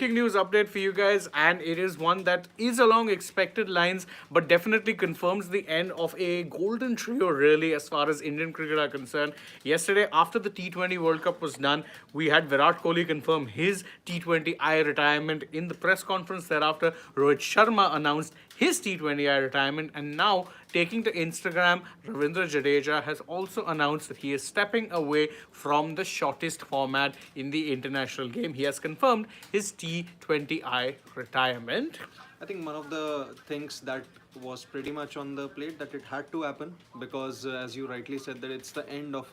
breaking news update for you guys, and it is one that is along expected lines, but definitely confirms the end of a golden trio, really, as far as Indian cricket are concerned. Yesterday, after the T20 World Cup was done, we had Virat Kohli confirm his T20I retirement. In the press conference thereafter, Rohit Sharma announced his T20I retirement, and now taking to Instagram, Ravindra Jadeja has also announced that he is stepping away from the shortest format in the international game. He has confirmed his T20I retirement. I think one of the things that was pretty much on the plate that it had to happen because, as you rightly said, that it's the end of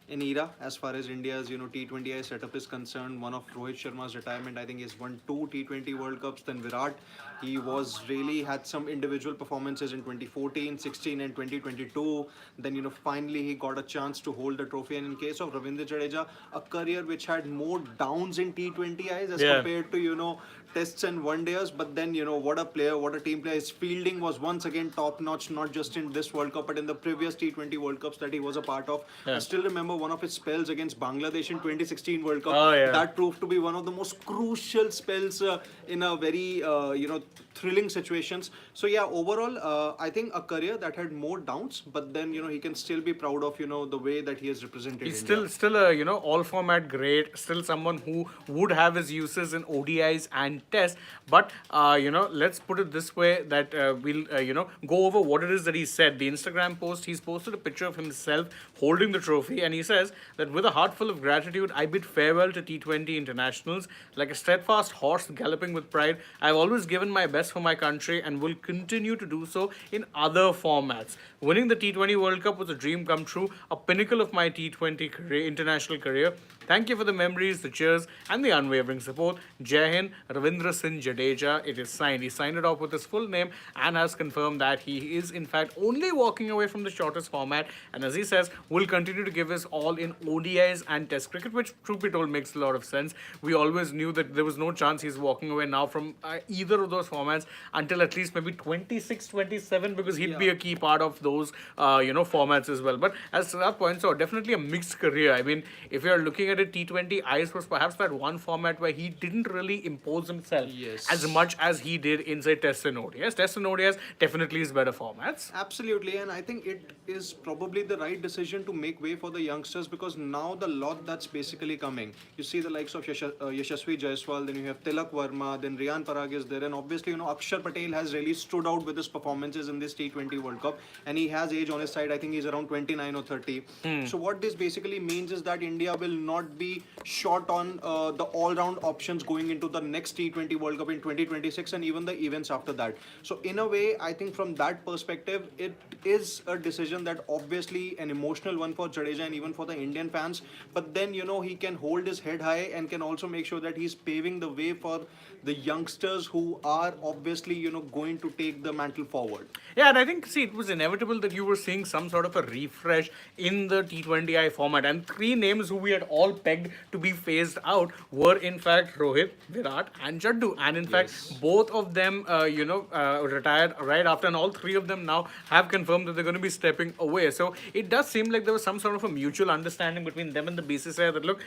an era as far as India's T20I setup is concerned. One of Rohit Sharma's retirement, I think, he's won two T20 World Cups. Then Virat, he was really had some individual performances in 2014, 16, and 2022. Then finally he got a chance to hold the trophy. And in case of Ravindra Jadeja, a career which had more downs in T20Is as compared to tests and one days. But then what a player, what a team player. His fielding was once again top notch, not just in this World Cup but in the previous T20 World Cups that he was a part of. I still remember one of his spells against Bangladesh in 2016 World Cup. That proved to be one of the most crucial spells in a very thrilling situations. So yeah, overall I think a career that had more downs, but then he can still be proud of the way that he has represented He's India. still a all format great, still someone who would have his uses in ODIs and tests. But let's put it this way, that we'll go over what it is that he said. The Instagram post, he's posted a picture of himself holding the trophy, and he says that with a heart full of gratitude, I bid farewell to T20 internationals. Like a steadfast horse galloping with pride, I've always given my best for my country and will continue to do so in other formats. Winning the T20 World Cup was a dream come true, a pinnacle of my T20 career, international career. Thank you for the memories, the cheers, and the unwavering support. Jai Hind, Ravindra Singh Jadeja. It is signed. He signed it off with his full name and has confirmed that he is, in fact, only walking away from the shortest format. And as he says, will continue to give his all in ODIs and Test cricket, which, truth be told, makes a lot of sense. We always knew that there was no chance he's walking away now from either of those formats until at least maybe 26, 27, because he'd be a key part of those, formats as well. But as Siddharth points out, definitely a mixed career. I mean, if you're looking at it, T20Is was perhaps that one format where he didn't really impose himself as much as he did in, say, Tests and ODIs. Tests and ODIs definitely is better formats. Absolutely, and I think it is probably the right decision to make way for the youngsters, because now the lot that's basically coming. You see the likes of Yashasvi Jaiswal, then you have Tilak Verma, then Riyan Parag is there, and obviously Akshar Patel has really stood out with his performances in this T20 World Cup, and he has age on his side. I think he's around 29 or 30. So what this basically means is that India will not be short on the all-round options going into the next T20 World Cup in 2026 and even the events after that. So in a way, I think from that perspective, it is a decision that obviously an emotional one for Jadeja and even for the Indian fans. But then he can hold his head high and can also make sure that he's paving the way for the youngsters who are obviously going to take the mantle forward. Yeah, and I think, see, it was inevitable that you were seeing some sort of a refresh in the T20I format. And three names who we had all pegged to be phased out were, in fact, Rohit, Virat, and Jaddu. And in fact, both of them, retired right after, and all three of them now have confirmed that they're going to be stepping away. So it does seem like there was some sort of a mutual understanding between them and the BCCI that, look,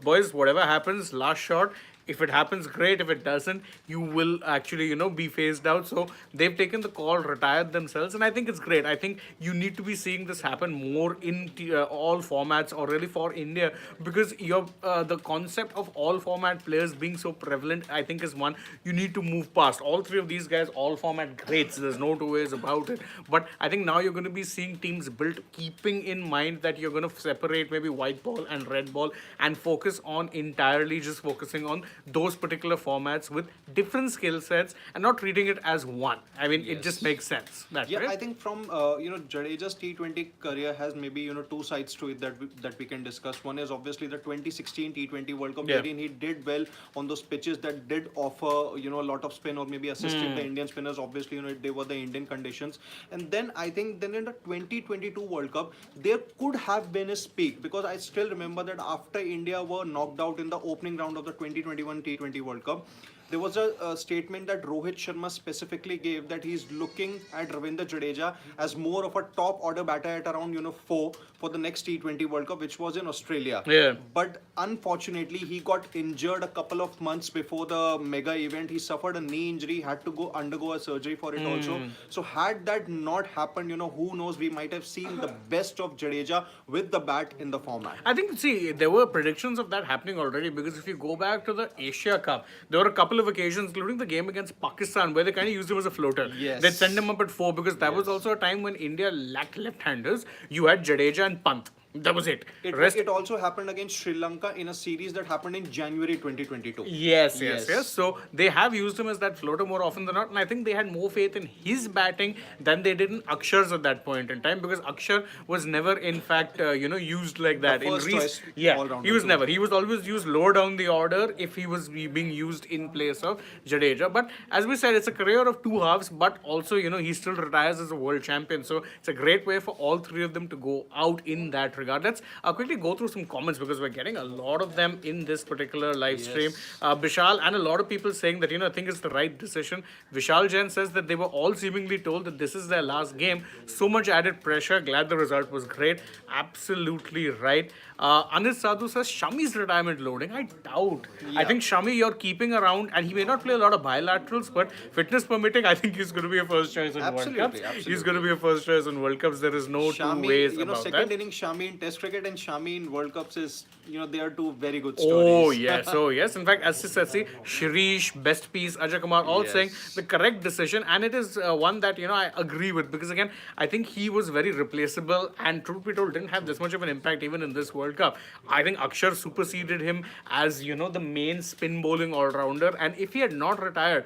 boys, whatever happens, last shot. If it happens, great. If it doesn't, you will actually, be phased out. So they've taken the call, retired themselves, and I think it's great. I think you need to be seeing this happen more in all formats, or really for India, because the concept of all format players being so prevalent, I think, is one you need to move past. All three of these guys, all format greats. There's no two ways about it. But I think now you're going to be seeing teams built, keeping in mind that you're going to separate maybe white ball and red ball and focus on entirely just focusing on those particular formats with different skill sets and not treating it as one. I mean, it just makes sense. Right? I think from Jadeja's T20 career has maybe two sides to it that we can discuss. One is obviously the 2016 T20 World Cup, wherein he did well on those pitches that did offer a lot of spin or maybe assisted the Indian spinners. Obviously, they were the Indian conditions. And then I think then in the 2022 World Cup, there could have been a peak, because I still remember that after India were knocked out in the opening round of the 2021 T20 World Cup, there was a statement that Rohit Sharma specifically gave that he's looking at Ravindra Jadeja as more of a top order batter at around 4 for the next T20 World Cup, which was in Australia. Yeah. But unfortunately, he got injured a couple of months before the mega event. He suffered a knee injury, had to go undergo a surgery for it also. So had that not happened, who knows, we might have seen the best of Jadeja with the bat in the format. I think, see, there were predictions of that happening already because if you go back to the Asia Cup, there were a couple of occasions, including the game against Pakistan, where they kind of used him as a floater. Yes. They'd send him up at 4 because that was also a time when India lacked left-handers. You had Jadeja and Pant. That was it. It also happened against Sri Lanka in a series that happened in January 2022. Yes. So they have used him as that floater more often than not, and I think they had more faith in his batting than they did in Akshar's at that point in time because Akshar was never, in fact, used like that. The first choice all-rounder he was too. never. He was always used lower down the order if he was being used in place of Jadeja. But as we said, it's a career of two halves, but also he still retires as a world champion. So it's a great way for all three of them to go out in that regard. Let's quickly go through some comments because we're getting a lot of them in this particular live stream. Vishal and a lot of people saying that I think it's the right decision. Vishal Jain says that they were all seemingly told that this is their last game. So much added pressure. Glad the result was great. Absolutely right. Anil Sadhu says Shami's retirement loading. I doubt. I think Shami you're keeping around, and he may not play a lot of bilaterals, but fitness permitting, I think he's going to be a first choice in World Cups. He's going to be a first choice in World Cups. There is no two ways about second that. inning Shami in Test cricket and Shami in World Cups is, they are two very good Oh stories. yes, oh yes. In fact, as I said, see, Shirish, Best Piece, Ajay Kumar, all saying the correct decision, and it is one that I agree with because again, I think he was very replaceable, and truth be told, didn't have this much of an impact even in this World Cup. I think Akshar superseded him as the main spin bowling all rounder, and if he had not retired,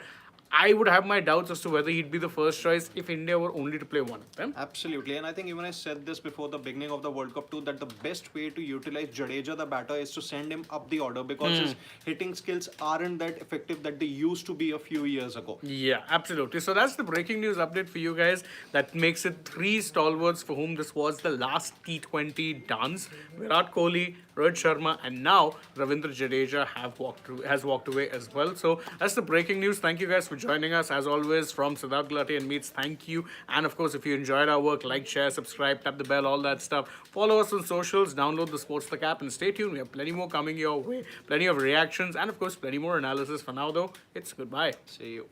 I would have my doubts as to whether he'd be the first choice if India were only to play one of them. Absolutely, and I think even I said this before the beginning of the World Cup too, that the best way to utilize Jadeja, the batter, is to send him up the order because his hitting skills aren't that effective that they used to be a few years ago. Yeah, absolutely. So that's the breaking news update for you guys. That makes it three stalwarts for whom this was the last T20 dance. Virat Kohli, Rohit Sharma, and now Ravindra Jadeja has walked away as well. So that's the breaking news. Thank you guys for joining us as always from Siddharth Gulati and Meets. Thank you. And of course, if you enjoyed our work, like, share, subscribe, tap the bell, all that stuff. Follow us on socials, download the SportsTech app, and stay tuned. We have plenty more coming your way, plenty of reactions, and of course, plenty more analysis. For now, though, it's goodbye. See you.